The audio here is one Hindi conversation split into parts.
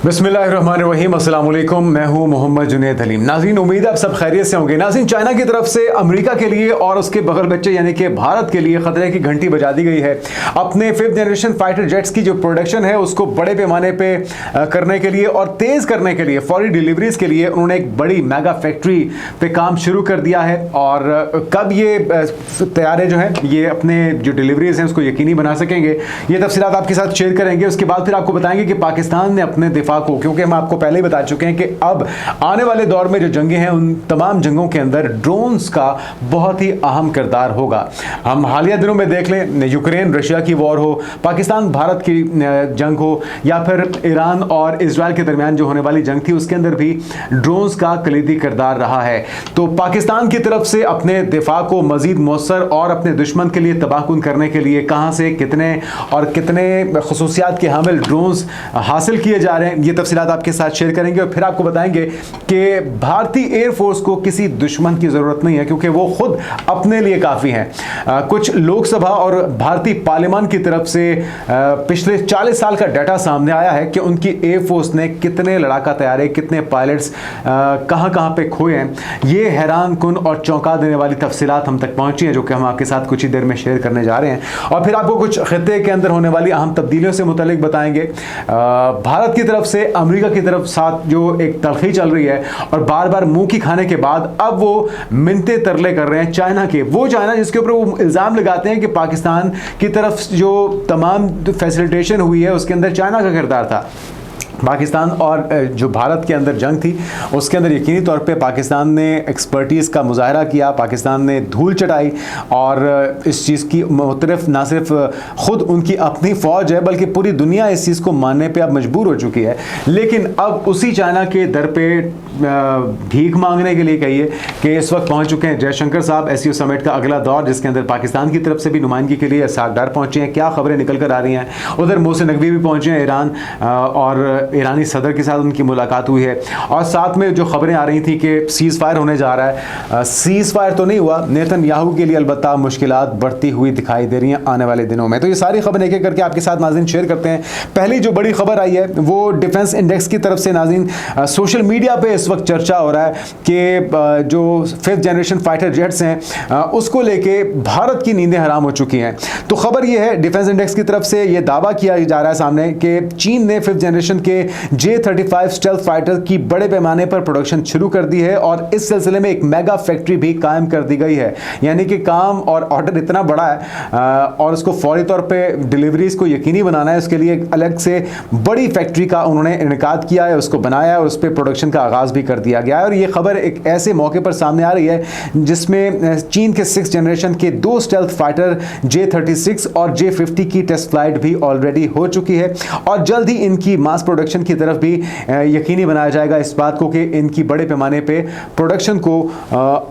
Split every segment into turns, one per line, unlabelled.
बिस्मिल्लाहिर्रहमानिर्रहीम, अस्सलाम वालेकुम। मैं हूं मोहम्मद जुनैद हलीम। नाज़रीन, उम्मीद है आप सब खैरियत से होंगे। नाज़रीन, चाइना की तरफ से अमेरिका के लिए और उसके बगल बच्चे यानी कि भारत के लिए खतरे की घंटी बजा दी गई है। अपने 5th जनरेशन फाइटर जेट्स की जो प्रोडक्शन है उसको बड़े पैमाने पे करने के लिए और तेज़ करने के लिए, फौरी डिलीवरीज के लिए उन्होंने एक बड़ी मेगा फैक्ट्री पे काम शुरू कर दिया है। और कब ये तैयारे जो हैं ये अपने जो डिलीवरीज हैं उसको यकीनी बना सकेंगे, ये तफसीलात आपके साथ शेयर करेंगे। उसके बाद फिर आपको बताएंगे कि पाकिस्तान ने अपने दिफा को, क्योंकि हम आपको पहले ही बता चुके हैं कि अब आने वाले दौर में जो जंगें हैं उन तमाम जंगों के अंदर ड्रोन्स का बहुत ही अहम किरदार होगा। हम हालिया दिनों में देख लें, यूक्रेन रशिया की वॉर हो, पाकिस्तान भारत की जंग हो, या फिर ईरान और इजराइल के दरमियान जो होने वाली जंग थी उसके अंदर भी ड्रोन्स का कलीदी किरदार रहा है। तो पाकिस्तान की तरफ से अपने दिफा को मजीद मौसर और अपने दुश्मन के लिए तबाहकुन करने के लिए कहां से कितने और कितने खसूसियात के हामिल ड्रोन्स हासिल किए जा रहे हैं, ये तफसीलात आपके साथ शेयर करेंगे। और फिर आपको बताएंगे कि भारतीय एयरफोर्स को किसी दुश्मन की ज़रूरत नहीं है, क्योंकि वो खुद अपने लिए काफ़ी हैं। कुछ लोकसभा और भारतीय पार्लियामान की तरफ से पिछले 40 साल का डाटा सामने आया है कि उनकी एयरफोर्स ने कितने लड़ाका तैयारे, कितने पायलट्स कहाँ कहाँ पे खोए हैं। ये हैरान कुन और चौंका देने वाली तफसीलात हम तक पहुँची हैं, जो कि हम आपके साथ कुछ ही देर में शेयर करने जा रहे हैं। और फिर आपको कुछ खित्ते के अंदर होने वाली अहम तब्दीलियों से मुतालिक बताएंगे। भारत की तरफ से अमेरिका की तरफ साथ जो एक तलखी चल रही है और बार बार मुंह की खाने के बाद अब वो मिन्नते तरले कर रहे हैं चाइना के, वो चाइना जिसके ऊपर वो इल्ज़ाम लगाते हैं कि पाकिस्तान की तरफ जो तमाम फैसिलिटेशन हुई है उसके अंदर चाइना का किरदार था। पाकिस्तान और जो भारत के अंदर जंग थी उसके अंदर यकीनी तौर पे पाकिस्तान ने एक्सपर्टीज़ का मुजाहरा किया, पाकिस्तान ने धूल चटाई और इस चीज़ की मुतरफ ना सिर्फ ख़ुद उनकी अपनी फ़ौज है बल्कि पूरी दुनिया इस चीज़ को मानने पे अब मजबूर हो चुकी है। लेकिन अब उसी चाइना के दर पे भीख मांगने के लिए कहिए कि इस वक्त पहुँच चुके हैं जयशंकर साहब। SCO समिट का अगला दौर जिसके अंदर पाकिस्तान की तरफ से भी नुमाइंदगी के लिए सागदार पहुँचे हैं। क्या खबरें निकल कर आ रही हैं, उधर मोहसिन नकवी भी पहुँचे हैं ईरान और ईरानी सदर के साथ उनकी मुलाकात हुई है। और साथ में जो खबरें आ रही थी कि सीज़ फायर होने जा रहा है, सीज़ फायर तो नहीं हुआ, नेतन्याहू के लिए अलबत्ता मुश्किलात बढ़ती हुई दिखाई दे रही हैं आने वाले दिनों में। तो ये सारी खबरें एक एक करके आपके साथ नाज़रीन शेयर करते हैं। पहली जो बड़ी खबर आई है वो डिफेंस इंडेक्स की तरफ से नाज़रीन सोशल मीडिया पे इस वक्त चर्चा हो रहा है कि जो 5th जनरेशन फाइटर जेट्स हैं उसको लेके भारत की नींदें हराम हो चुकी हैं। तो खबर ये है डिफेंस इंडेक्स की तरफ से ये दावा किया जा रहा है सामने कि चीन ने 5th जनरेशन के J-35 स्टेल्थ फाइटर की बड़े पैमाने पर प्रोडक्शन शुरू कर दी है और इस सिलसिले में एक मेगा फैक्ट्री भी कायम कर दी गई है। यानी कि काम और ऑर्डर इतना बड़ा है और उसको फौरी तौर पे डिलीवरीज को यकीनी बनाना है, उसके लिए एक अलग से बड़ी फैक्ट्री का उन्होंने इनकाद किया है, उसको बनाया है और उस पर प्रोडक्शन का आगाज़ भी कर दिया गया है। और ये खबर एक ऐसे मौके पर सामने आ रही है जिसमें चीन के 6th जनरेशन के 2 स्टेल्थ फाइटर J-36 और J-50 की टेस्ट फ्लाइट भी ऑलरेडी हो चुकी है और जल्द ही इनकी मास प्रोडक्शन की तरफ भी यकीनी बनाया जाएगा इस बात को कि इनकी बड़े पैमाने पे प्रोडक्शन को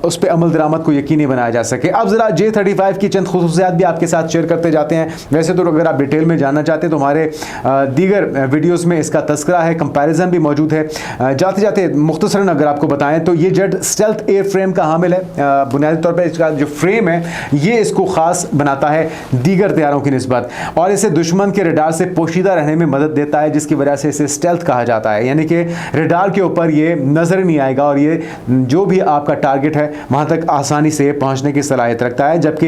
उस पे अमल दरामद को यकीनी बनाया जा सके। अब ज़रा J-35 की चंद खुसूसियात भी आपके साथ शेयर करते जाते हैं। वैसे तो अगर आप डिटेल में जानना चाहते हैं तो हमारे दीगर वीडियोस में इसका तस्करा है, कंपैरिजन भी मौजूद है। जाते जाते मुख्तसरन अगर आपको बताएं तो ये जेट स्टेल्थ एयर फ्रेम का हामिल है। बुनियादी तौर पर इसका जो फ्रेम है ये इसको ख़ास बनाता है दीगर तैयारों की निस्बत और इसे दुश्मन के रडार से पोशीदा रहने में मदद देता है, जिसकी वजह से इसे स्टेल्थ कहा जाता है। यानी कि रडार के ऊपर ये नजर नहीं आएगा और ये जो भी आपका टारगेट है वहां तक आसानी से पहुंचने की सलाहियत रखता है। जबकि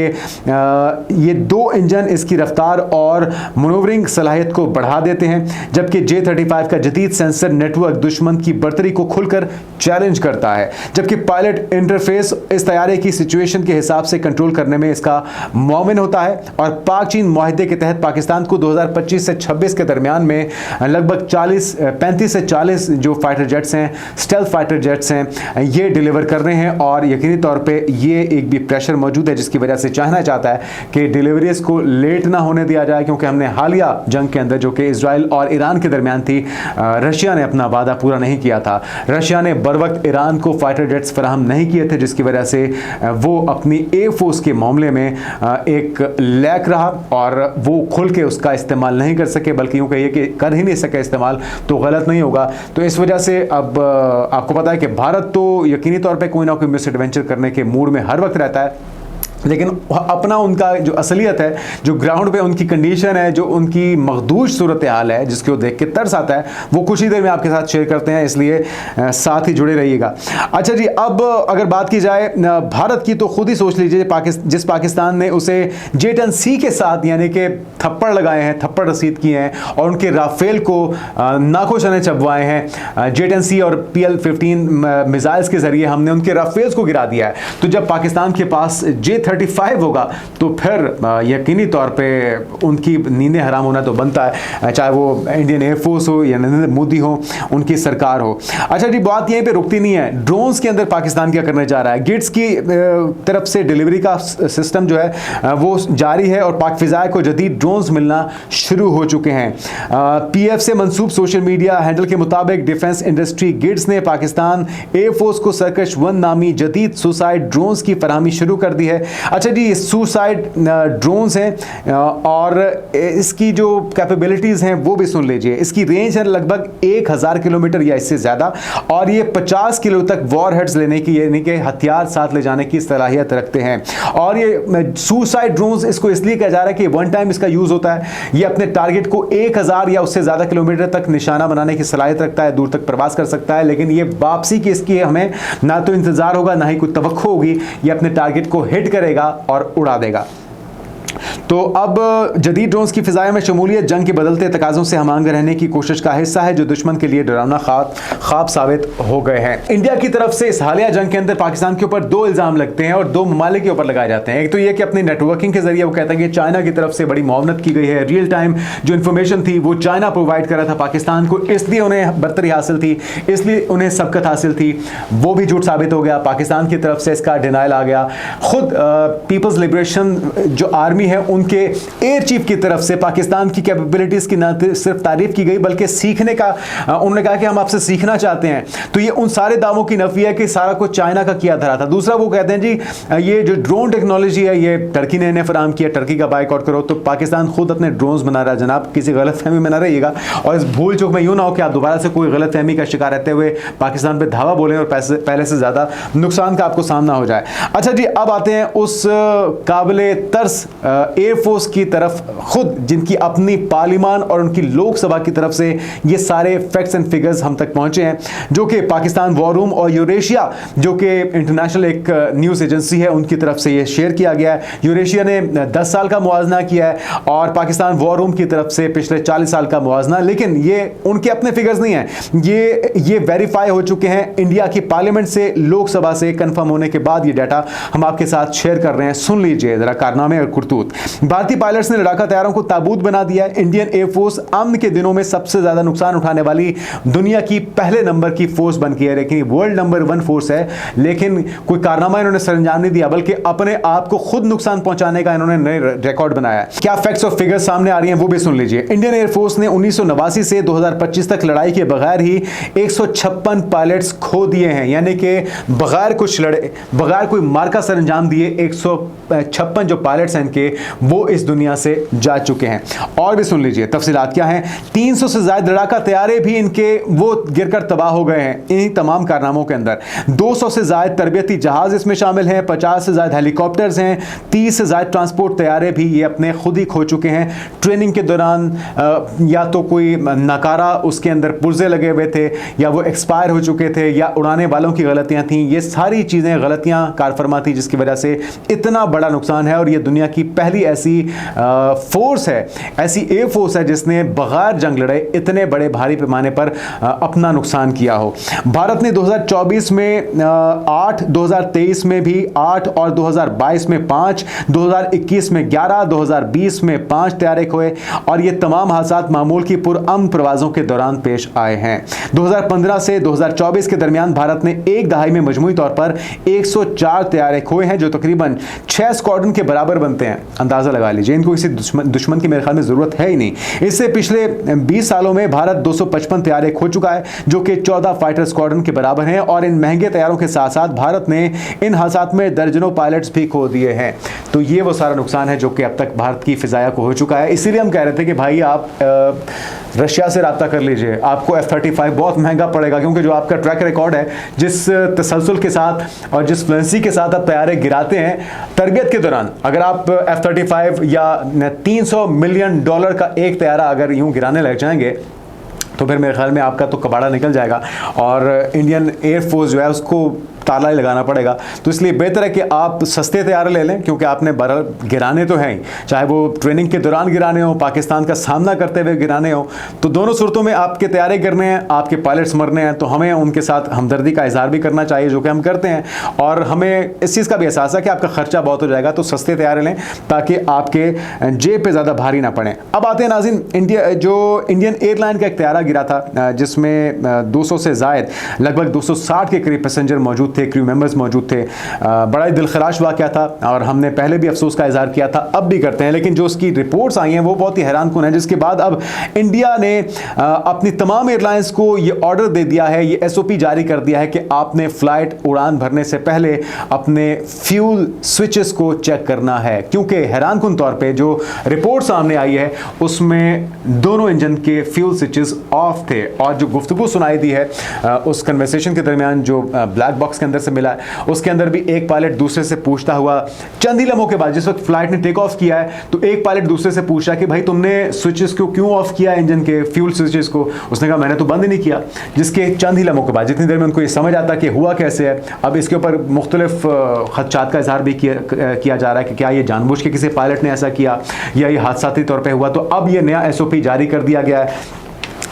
ये 2 इंजन इसकी रफ्तार और मनोवरिंग सलाहियत को बढ़ा देते हैं, जबकि J-35 का जदीद सेंसर नेटवर्क दुश्मन की बर्तरी को खुलकर चैलेंज करता है। जबकि पायलट इंटरफेस इस तैयारे की सिचुएशन के हिसाब से कंट्रोल करने में इसका मुआविन होता है। और पाक चीन मुआहदे के तहत पाकिस्तान को 2025 से 26 के दरमियान में लगभग 35 से 40 जो फाइटर जेट्स हैं, स्टेल्थ फाइटर जेट्स हैं, ये डिलीवर कर रहे हैं। और यकीनी तौर पे ये एक भी प्रेशर मौजूद है जिसकी वजह से चाइना चाहता है कि डिलीवरीज को लेट ना होने दिया जाए, क्योंकि हमने हालिया जंग के अंदर जो कि इजराइल और ईरान के दरमियान थी, रशिया ने अपना वादा पूरा नहीं किया था। रशिया ने बर वक्त ईरान को फाइटर जेट्स फराहम नहीं किए थे, जिसकी वजह से वो अपनी एयरफोर्स के मामले में एक लैक रहा और वो खुल के उसका इस्तेमाल नहीं कर सके, बल्कि यूँ कहिए कि कर ही नहीं सके इस्तेमाल, तो गलत नहीं होगा। तो इस वजह से अब आपको पता है कि भारत तो यकीनी तौर पे कोई ना कोई मिस एडवेंचर करने के मूड में हर वक्त रहता है। लेकिन अपना उनका जो असलियत है, जो ग्राउंड पे उनकी कंडीशन है, जो उनकी मखदूश सूरत हाल है जिसको देख के तरस आता है, वो कुछ ही देर में आपके साथ शेयर करते हैं, इसलिए साथ ही जुड़े रहिएगा। अच्छा जी, अब अगर बात की जाए भारत की, तो खुद ही सोच लीजिए जिस पाकिस्तान ने उसे J-10C के साथ यानी कि थप्पड़ लगाए हैं, थप्पड़ रसीद किए हैं और उनके राफेल को नाखोशने चबवाए हैं, J-10C और PL-15 मिसाइल्स के जरिए हमने उनके राफेल्स को गिरा दिया है। तो जब पाकिस्तान के पास J-35 होगा तो फिर यकीनी तौर पे उनकी नींदें हराम होना तो बनता है, चाहे वो इंडियन एयरफोर्स हो या नरेंद्र मोदी हो, उनकी सरकार हो। अच्छा जी, बात यहीं पे रुकती नहीं है। ड्रोन्स के अंदर पाकिस्तान क्या करने जा रहा है? गिट्स की तरफ से डिलीवरी का सिस्टम जो है वो जारी है और पाक फिजाए को जदीद ड्रोन्स मिलना शुरू हो चुके हैं। PF से मंसूब सोशल मीडिया हैंडल के मुताबिक डिफेंस इंडस्ट्री गिट्स ने पाकिस्तान एयरफोर्स को सर्कश 1 नामी जदीद सुसाइड ड्रोन्स की फराहमी शुरू कर दी है। अच्छा जी, ये सुसाइड ड्रोन्स हैं और इसकी जो कैपेबिलिटीज़ हैं वो भी सुन लीजिए। इसकी रेंज है लगभग 1000 किलोमीटर या इससे ज़्यादा, और ये 50 किलो तक वॉर हेड्स लेने की यानी कि हथियार साथ ले जाने की सलाहियत रखते हैं। और ये सुसाइड ड्रोन्स, इसको इसलिए कहा जा रहा है कि वन टाइम इसका यूज़ होता है। ये अपने टारगेट को 1000 या उससे ज़्यादा किलोमीटर तक निशाना बनाने की सलाहियत रखता है, दूर तक प्रवास कर सकता है, लेकिन ये वापसी की इसकी हमें ना तो इंतज़ार होगा ना ही कोई तवक्को होगी। ये अपने टारगेट को हिट करेगा और उड़ा देगा। तो अब जदीद ड्रोन्स की फिजाएं में शमूलियत जंग के बदलते तकाज़ों से हम-आहंग रहने की कोशिश का हिस्सा है, जो दुश्मन के लिए डरावना ख्वाब साबित हो गए हैं। इंडिया की तरफ से इस हालिया जंग के अंदर पाकिस्तान के ऊपर 2 इल्ज़ाम लगते हैं और 2 ममालिक के ऊपर लगाए जाते हैं। एक तो ये कि अपनी नेटवर्किंग के जरिए वो कहता है कि चाइना की तरफ से बड़ी मुआवनत की गई है, रियल टाइम जो इन्फॉर्मेशन थी वो चाइना प्रोवाइड कर रहा था पाकिस्तान को, इसलिए उन्हें बर्तरी हासिल थी, इसलिए उन्हें सबकत हासिल थी। वो भी झूठ साबित हो गया। पाकिस्तान की तरफ से इसका डिनाइल आ गया। खुद पीपल्स लिबरेशन जो आर्मी है उनके एयर चीफ की तरफ से पाकिस्तान की कैपेबिलिटीज़ की न सिर्फ तारीफ की गई बल्कि सीखने का उन्होंने कहा कि हम आपसे सीखना चाहते हैं। तो ये उन सारे दावों की नफी है कि सारा कुछ चाइना का किया धरा था। दूसरा वो कहते हैं जी ये जो ड्रोन टेक्नोलॉजी है ये टर्की ने इन्हें फराहम किया, टर्की का बाइकआउट करो। तो पाकिस्तान खुद अपने ड्रोन्स बना रहा है जनाब, किसी गलतफहमी में ना रहिएगा और इस भूल चूक में यूँ ना हो कि आप दोबारा से कोई गलतफहमी का शिकार रहते हुए पाकिस्तान पर धावा बोलें और पहले से ज़्यादा नुकसान का आपको सामना हो जाए। अच्छा जी, अब आते हैं उस काबिले तरस एयरफोर्स की तरफ, खुद जिनकी अपनी पार्लिमान और उनकी लोकसभा की तरफ से ये सारे फैक्ट्स एंड फिगर्स हम तक पहुंचे हैं, जो कि पाकिस्तान वॉर रूम और यूरेशिया जो कि इंटरनेशनल एक न्यूज़ एजेंसी है उनकी तरफ से ये शेयर किया गया है। यूरेशिया ने 10 साल का मुआवजा किया है और पाकिस्तान वॉर रूम की तरफ से पिछले 40 साल का मुआवजा, लेकिन ये उनके अपने फिगर्स नहीं हैं, ये वेरीफाई हो चुके हैं इंडिया की पार्लियामेंट से, लोकसभा से कंफर्म होने के बाद ये डाटा हम आपके साथ शेयर कर रहे हैं। सुन लीजिए जरा कारनामे और करतूत। भारतीय पायलट्स ने लड़ाका तैयारों को ताबूत बना दिया है। इंडियन एयरफोर्स अमन के दिनों में सबसे ज्यादा नुकसान उठाने वाली दुनिया की पहले नंबर की फोर्स बन गई है, लेकिन वर्ल्ड नंबर 1 फोर्स है, लेकिन कोई कारनामा इन्होंने सरंजाम नहीं दिया बल्कि अपने आप को खुद नुकसान पहुंचाने का इन्होंने नए रिकॉर्ड बनाया है। क्या फैक्ट्स और फिगर्स सामने आ रही हैं वो भी सुन लीजिए। इंडियन एयरफोर्स ने 1989 से 2025 तक लड़ाई के बगैर ही 156 पायलट्स खो दिए हैं, यानी कि बगैर कुछ लड़े, बगैर कोई मार्का सरंजाम दिए 156 जो पायलट्स हैं इनके वो इस दुनिया से जा चुके हैं। और भी सुन लीजिए तफसीलात क्या हैं। 300 से ज्यादा लड़ाका तैयारे भी इनके वो गिरकर तबाह हो गए हैं इन तमाम कारनामों के अंदर। 200 से ज्यादा तरबियती जहाज इसमें शामिल हैं, 50 से ज्यादा हेलीकॉप्टर्स हैं, 30 से ज्यादा ट्रांसपोर्ट तैयारे भी ये अपने खुद ही खो चुके हैं। ट्रेनिंग के दौरान या तो कोई नकारा उसके अंदर पुर्जे लगे हुए थे या वो एक्सपायर हो चुके थे या उड़ाने वालों की गलतियां थी। ये सारी चीजें गलतियां कारफरमा थी जिसकी वजह से इतना बड़ा नुकसान है और ये दुनिया की पहली ऐसी फोर्स है, ऐसी एयर फोर्स है जिसने बगैर जंग लड़े इतने बड़े भारी पैमाने पर अपना नुकसान किया हो। भारत ने 2024 में 8, 2023 में भी 8 और 2022 में 5, 2021 में 11, 2020 में 5 तैयारे खोए और ये तमाम हादसात मामूल की पुरअमन प्रवाजों के दौरान पेश आए हैं। 2015 से 2024 के दरमियान भारत ने एक दहाई में मजमूई तौर पर 104 तैयारे खोए हैं, जो तकरीबन 6 स्क्वाड्रन के बराबर बनते हैं। अंदाजा लगा लीजिए, इनको किसी दुश्मन की मेरे ख्याल में जरूरत है ही नहीं। इससे पिछले 20 सालों में भारत 255 तैयारे खो चुका है, जो कि 14 फाइटर स्क्वाड्रन के बराबर हैं और इन महंगे तैयारों के साथ साथ भारत ने इन हादसात में दर्जनों पायलट्स भी खो दिए हैं। तो ये वो सारा नुकसान है जो कि अब तक भारत की फिजाया को हो चुका है। इसीलिए हम कह रहे थे कि भाई आप रशिया से रब्ता कर लीजिए, आपको F-35 बहुत महंगा पड़ेगा, क्योंकि जो आपका ट्रैक रिकॉर्ड है, जिस तसलसल के साथ और जिस फ्लुएंसी के साथ आप तैयारे गिराते हैं तरबियत के दौरान, अगर आप F-35 या $300 मिलियन का एक तैयारा अगर यूं गिराने लग जाएंगे तो फिर मेरे ख्याल में आपका तो कबाड़ा निकल जाएगा और इंडियन एयरफोर्स जो है उसको ताला ही लगाना पड़ेगा। तो इसलिए बेहतर है कि आप सस्ते तैयारे ले लें, क्योंकि आपने बहरहाल गिराने तो हैं ही, चाहे वो ट्रेनिंग के दौरान गिराने हो, पाकिस्तान का सामना करते हुए गिराने हो, तो दोनों सूरतों में आपके तैयारे करने हैं, आपके पायलट्स मरने हैं, तो हमें उनके साथ हमदर्दी का इजहार भी करना चाहिए, जो कि हम करते हैं। और हमें इस चीज़ का भी एहसास है कि आपका खर्चा बहुत हो जाएगा, तो सस्ते तैयारे लें ताकि आपके जेब पर ज़्यादा भारी ना पड़े। अब आते हैं नाज़रीन, इंडियन एयरलाइन का एक तैयारा गिरा था जिसमें 200 से ज़ायद, लगभग 260 के करीब पैसेंजर मौजूद थे, क्रू मेंबर्स मौजूद थे। बड़ा ही दिलखराश वाक़या था और हमने पहले भी अफसोस का इजहार किया था, अब भी करते हैं, लेकिन जो उसकी रिपोर्ट्स आई हैं वो बहुत ही हैरानकुन है, जिसके बाद अब इंडिया ने अपनी तमाम एयरलाइंस को ये ऑर्डर दे दिया है, ये SOP जारी कर दिया है कि आपने फ़्लाइट उड़ान भरने से पहले अपने फ्यूल स्विचेस को चेक करना है, क्योंकि हैरानकुन तौर पे जो रिपोर्ट सामने आई है उसमें दोनों इंजन के फ्यूल स्विचेस ऑफ थे। और जो गुफ्तगू सुनाई दी है उस कन्वर्सेशन के दरमियान जो ब्लैक बॉक्स के अंदर से मिला है, उसके अंदर भी एक पायलट दूसरे से पूछता हुआ चंद ही लम्हों के बाद, जिस वक्त फ्लाइट ने टेक ऑफ किया है, तो एक पायलट दूसरे से पूछ रहा है कि भाई तुमने स्विचेस को क्यों ऑफ किया, इंजन के फ्यूल स्विचेस को। उसने कहा मैंने तो बंद ही नहीं किया। जिसके चंद ही लम्हों के बाद, जितनी देर में उनको ये समझ आता कि हुआ कैसे है, अब इसके ऊपर मुख्तलिफ खदशात का इजहार भी किया जा रहा है कि क्या ये जानबूझ के किसी पायलट ने ऐसा किया या ये हादसाती तौर पर हुआ। तो अब ये नया SOP जारी कर दिया गया है।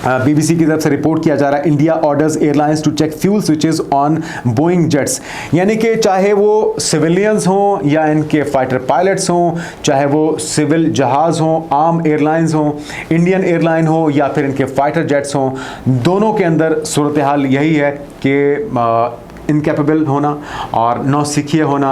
BBC की तरफ से रिपोर्ट किया जा रहा है, India orders airlines to check fuel switches on Boeing jets, यानी कि चाहे वो सिविलियंस हों या इनके फाइटर पायलट्स हों, चाहे वो सिविल जहाज़ हों, आर्म एयरलाइंस हों, इंडियन एयरलाइन हो या फिर इनके फाइटर जेट्स हों, दोनों के अंदर सूरत हाल यही है कि इनकेपेबल होना और नौसिखिए होना,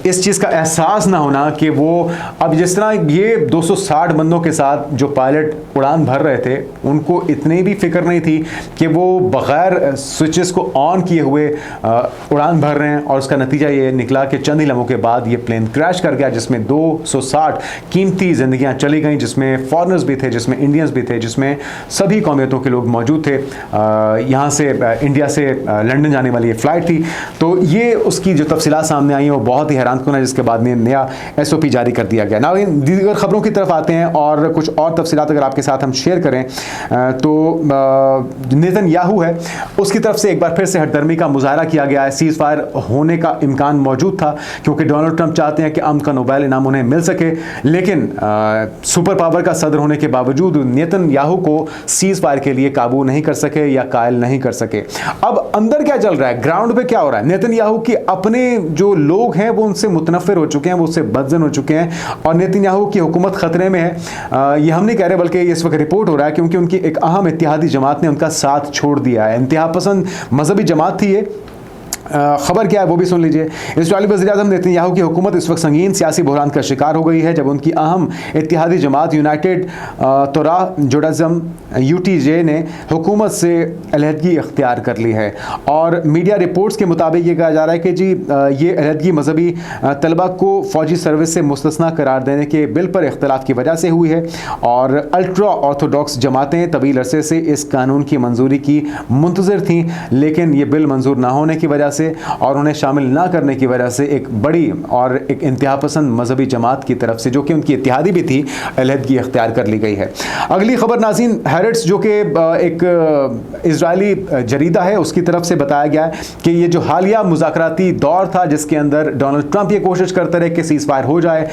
इस चीज़ का एहसास ना होना कि वो अब जिस तरह ये 260 बंदों के साथ जो पायलट उड़ान भर रहे थे, उनको इतनी भी फिक्र नहीं थी कि वो बग़ैर स्विचेस को ऑन किए हुए उड़ान भर रहे हैं। और उसका नतीजा ये निकला कि चंद ही लम्हों के बाद ये प्लेन क्रैश कर गया, जिसमें 260 कीमती ज़िंदगियाँ चली गईं, जिसमें फॉरेनर्स भी थे, जिसमें इंडियंस भी थे, जिसमें सभी कौमियतों के लोग मौजूद थे। यहाँ से इंडिया से लंदन जाने वाली फ्लाइट थी। तो ये उसकी जो तफसीलात सामने आई हैं वो बहुत ही हैरानकुन है, जिसके बाद में नया SOP जारी कर दिया गया। ना दीगर खबरों की तरफ आते हैं और कुछ और तफसीलात अगर आपके साथ हम शेयर करें तो नेतन्याहू है उसकी तरफ से एक बार फिर से हटदर्मी का मुजाहरा किया गया है। सीज़ फायर होने का इम्कान मौजूद था, क्योंकि डोनाल्ड ट्रंप चाहते हैं कि अमन का नोबेल इनाम उन्हें मिल सके, लेकिन सुपर पावर का सदर होने के बावजूद नेतन्याहू को सीज़ फायर के लिए काबू नहीं कर सके या कायल नहीं कर सके। अब अंदर क्या चल रहा है, ग्राउंड पे क्या हो रहा है, नेतन्याहू के अपने जो लोग हैं वो उनसे मुतनफ़िर हो चुके हैं, वो उससे बदजन हो चुके हैं और नेतन्याहू की हुकूमत ख़तरे में है। ये हम नहीं कह रहे, बल्कि इस वक्त रिपोर्ट हो रहा है, क्योंकि उनकी एक अहम इत्तेहादी जमात ने उनका साथ छोड़ दिया है। इंतहा पसंद मजहबी जमात थी ये। खबर क्या है वो भी सुन लीजिए। इस्राईली वज़ीर-ए-आज़म नेतन्याहू की हुकूमत इस वक्त संगीन सियासी बहरान का शिकार हो गई है, जब उनकी अहम इत्तेहादी जमात यूनाइटेड तोराह जुडाइज़म UTJ ने हुकूमत से अलहदगी इख्तियार कर ली है। और मीडिया रिपोर्ट्स के मुताबिक ये कहा जा रहा है कि जी ये अलहदगी मजहबी तलबा को फ़ौजी सर्विस से मुस्तस्ना करार देने के बिल पर इख्तलाफ की वजह से हुई है और अल्ट्रा ऑर्थोडॉक्स जमातें तवील अरसे से इस कानून की मंजूरी की मुंतज़िर थीं, लेकिन ये बिल मंजूर ना होने की वजह से और उन्हें शामिल ना करने की वजह से एक बड़ी और एक इंतहा पसंद मजहबी जमात की तरफ से, जो कि उनकी इत्तेहादी भी थी, अलहदगी इख्तियार कर ली गई है। अगली खबर नाज़रीन, हैरेट्स जो कि एक इजरायली जरीदा है, उसकी तरफ से बताया गया है कि ये जो हालिया मुज़ाकराती दौर था जिसके अंदर डोनाल्ड ट्रंप ये कोशिश करते रहे कि सीज़ फायर हो जाए,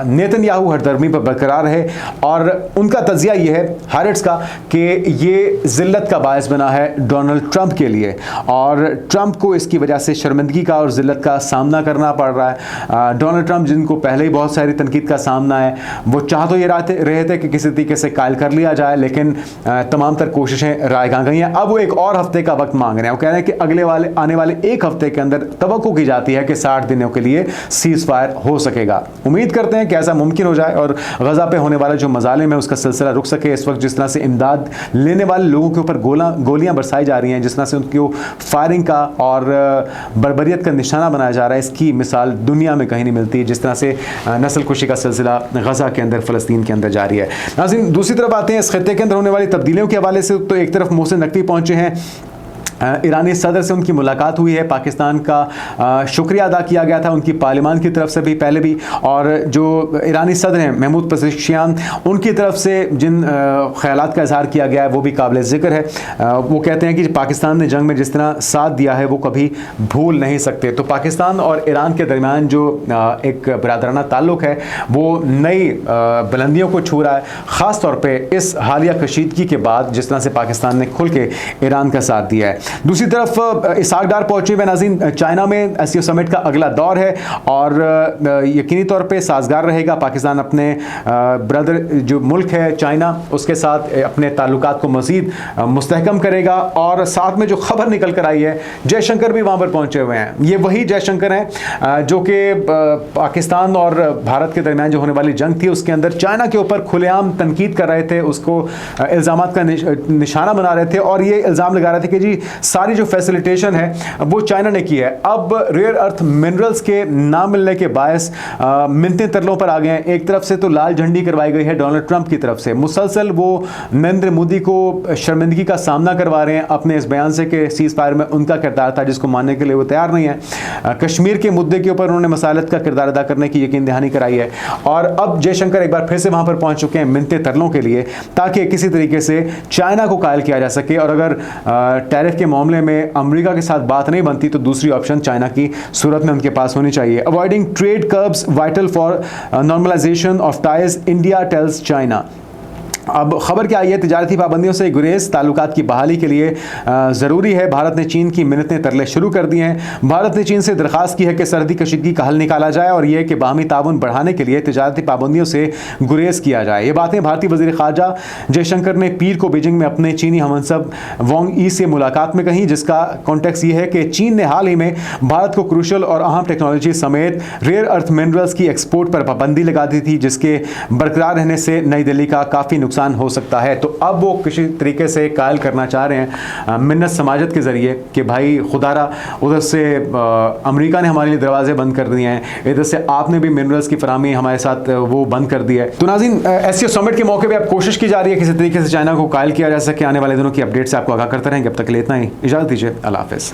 नेतन्याहू हरदर्मी पर बरकरार है और उनका तज़िया ये है हैरेट्स का कि ये ज़िल्लत का बायस बना है डोनाल्ड ट्रंप के लिए और ट्रंप को इसकी वजह से शर्मिंदगी का और ज़िल्लत का सामना करना पड़ रहा है। डोनाल्ड ट्रंप जिनको पहले ही बहुत सारी तनकीद का सामना है, वो चाह तो ये रहे थे कि किसी तरीके से कायल कर लिया जाए, लेकिन तमाम तर कोशिशें रायगां गई हैं। अब वो एक और हफ्ते का वक्त मांग रहे हैं। वो कह रहे हैं कि आने वाले एक हफ्ते के अंदर तवक्को की जाती है कि 60 दिनों के लिए सीज़ फायर हो सकेगा। उम्मीद करते हैं कि ऐसा मुमकिन हो जाए और गज़ा पे होने वाला जो मज़ालिम है उसका सिलसिला रुक सके। इस वक्त जिस तरह से इमदाद लेने वाले लोगों के ऊपर गोलियां बरसाई जा रही हैं, जिस तरह से उनकी फायरिंग का और बर्बरियत का निशाना बनाया जा रहा है, इसकी मिसाल दुनिया में कहीं नहीं मिलती, जिस तरह से नस्ल कुशी का सिलसिला गजा के अंदर, फ़लस्तीन के अंदर जारी है। नाज़रीन, दूसरी तरफ आते हैं इस खित्ते के अंदर होने वाली तब्दीलियों के हवाले से। तो एक तरफ मोहसिन नकवी पहुंचे हैं, ईरानी सदर से उनकी मुलाकात हुई है, पाकिस्तान का शुक्रिया अदा किया गया था उनकी पार्लियामान की तरफ से भी पहले भी, और जो ईरानी सदर हैं महमूद पेज़ेश्कियान, उनकी तरफ से जिन ख्यालात का इजहार किया गया है वो भी काबिल ज़िक्र है। वो कहते हैं कि पाकिस्तान ने जंग में जिस तरह साथ दिया है वो कभी भूल नहीं सकते। तो पाकिस्तान और ईरान के दरमियान जो एक बरादराना ताल्लुक़ है वो नई बुलंदियों को छू रहा है, ख़ास तौर पर इस हालिया कशीदगी के बाद जिस तरह से पाकिस्तान ने खुल के ईरान का साथ दिया है। दूसरी तरफ इसहाक डार पहुंचे हुए नाज़रीन, चाइना में एससीओ समिट का अगला दौर है और यकीनी तौर पे साजगार रहेगा। पाकिस्तान अपने ब्रदर जो मुल्क है चाइना, उसके साथ अपने ताल्लुकात को मज़ीद मुस्तहकम करेगा। और साथ में जो खबर निकल कर आई है, जयशंकर भी वहाँ पर पहुँचे हुए हैं। ये वही जयशंकर हैं जो कि पाकिस्तान और भारत के दरमियान जो होने वाली जंग थी उसके अंदर चाइना के ऊपर खुलेआम तनकीद कर रहे थे, उसको इल्ज़ामात का निशाना बना रहे थे और ये इल्ज़ाम लगा रहे थे कि जी सारी जो फैसिलिटेशन है वो चाइना ने की है। अब रेयर अर्थ मिनरल्स के ना मिलने के बायस मिन्नतें तरलों पर आ गए हैं। एक तरफ से तो लाल झंडी करवाई गई है डोनाल्ड ट्रंप की तरफ से, मुसलसल वो नरेंद्र मोदी को शर्मिंदगी का सामना करवा रहे हैं अपने इस बयान से कि सीज़ फायर में उनका किरदार था जिसको मानने के लिए वो तैयार नहीं है। कश्मीर के मुद्दे के ऊपर उन्होंने मसालत का किरदार अदा करने की यकीन दहानी कराई है और अब जयशंकर एक बार फिर से वहां पर पहुंच चुके हैं मिन्नतें तरलों के लिए, ताकि किसी तरीके से चाइना को कायल किया जा सके। और अगर टैरिफ के मामले में अमेरिका के साथ बात नहीं बनती तो दूसरी ऑप्शन चाइना की सूरत में उनके पास होनी चाहिए। Avoiding trade curbs vital for normalization of ties, India tells China. अब खबर क्या आई है, तिजारती पाबंदियों से गुरेज ताल्लुकात की बहाली के लिए ज़रूरी है। भारत ने चीन की मिन्नतें तरले शुरू कर दी हैं। भारत ने चीन से दरख्वास्त की है कि सरहदी कशीदगी का हल निकाला जाए और यह कि बाहमी ताउन बढ़ाने के लिए तिजारती पाबंदियों से गुरेज किया जाए। ये बातें भारतीय वज़ीर ख़ारजा जयशंकर ने पीर को बीजिंग में अपने चीनी हमसब वांग ई से मुलाकात में कही, जिसका कॉन्टेक्स्ट ये है कि चीन ने हाल ही में भारत को क्रूशल और अहम टेक्नोलॉजी समेत रेयर अर्थ मिनरल्स की एक्सपोर्ट पर पाबंदी लगा दी थी, जिसके बरकरार रहने से नई दिल्ली का काफ़ी नुकसान हो सकता है। तो अब वो किसी तरीके से कायल करना चाह रहे हैं मिन्नत समाजत के जरिए कि भाई खुदारा उधर से अमेरिका ने हमारे लिए दरवाजे बंद कर दिए हैं, इधर से आपने भी मिनरल्स की फराहमी हमारे साथ वो बंद कर दी है। तो नाज़रीन, एससीओ समिट के मौके पे अब कोशिश की जा रही है किसी तरीके से चाइना को कायल किया जा सके। आने वाले दिनों की अपडेट से आपको आगाह करते रहेंगे। अब तक के लिए इतना ही, इजाज़त दीजिए, अल्लाह हाफ़िज़।